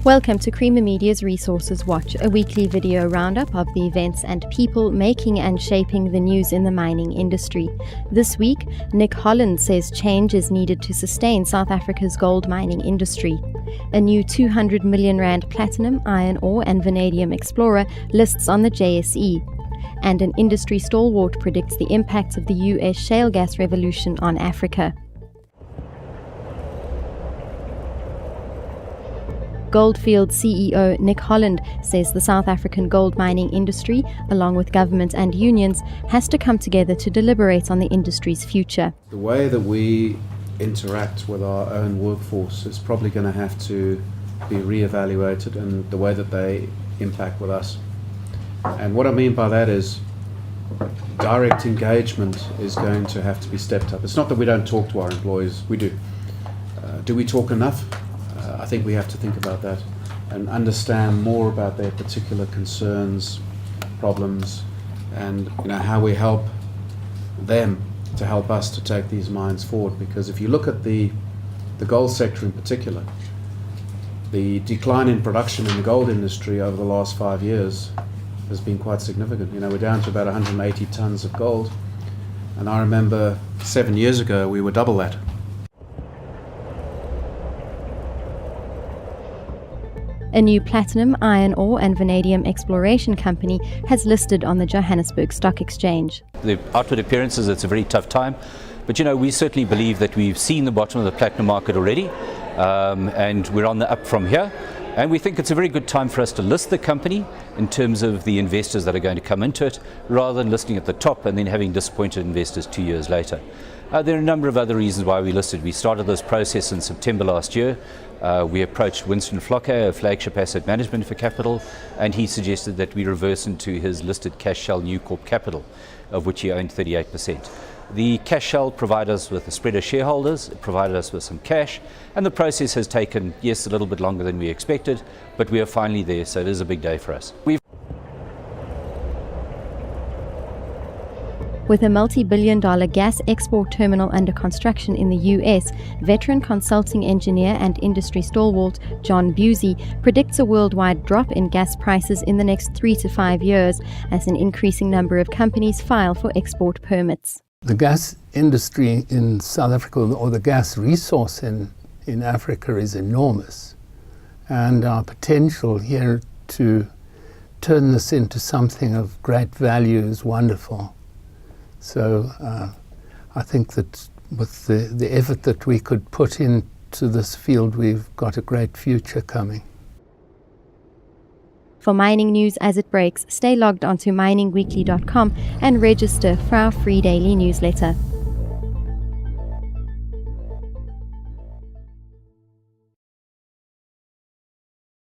Welcome to Creamer Media's Resources Watch, a weekly video roundup of the events and people making and shaping the news in the mining industry. This week, Nick Holland says change is needed to sustain South Africa's gold mining industry. A new 200 million rand platinum, iron ore and vanadium explorer lists on the JSE. And an industry stalwart predicts the impacts of the US shale gas revolution on Africa. Goldfield CEO Nick Holland says the South African gold mining industry, along with government and unions, has to come together to deliberate on the industry's future. The way that we interact with our own workforce is probably going to have to be re-evaluated, and the way that they impact with us. And what I mean by that is direct engagement is going to have to be stepped up. It's not that we don't talk to our employees, we do. Do we talk enough? I think we have to think about that and understand more about their particular concerns, problems, and how we help them to help us to take these mines forward. Because if you look at the gold sector in particular, the decline in production in the gold industry over the last 5 years has been quite significant. We're down to about 180 tons of gold, and I remember 7 years ago we were double that. A new platinum, iron ore and vanadium exploration company has listed on the Johannesburg Stock Exchange. The outward appearances, it's a very tough time, but we certainly believe that we've seen the bottom of the platinum market already, and we're on the up from here. And we think it's a very good time for us to list the company in terms of the investors that are going to come into it, rather than listing at the top and then having disappointed investors 2 years later. There are a number of other reasons why we listed. We started this process in September last year. We approached Winston Flocke, a flagship asset management for capital, and he suggested that we reverse into his listed cash shell New Corp Capital, of which he owned 38%. The cash shell provided us with a spread of shareholders, it provided us with some cash, and the process has taken, yes, a little bit longer than we expected, but we are finally there, so it is a big day for us. With a multi-billion-dollar gas export terminal under construction in the US, veteran consulting engineer and industry stalwart John Busey predicts a worldwide drop in gas prices in the next 3 to 5 years as an increasing number of companies file for export permits. The gas industry in South Africa, or the gas resource in Africa, is enormous. And our potential here to turn this into something of great value is wonderful. So I think that with the effort that we could put into this field, we've got a great future coming. For mining news as it breaks, stay logged onto miningweekly.com and register for our free daily newsletter.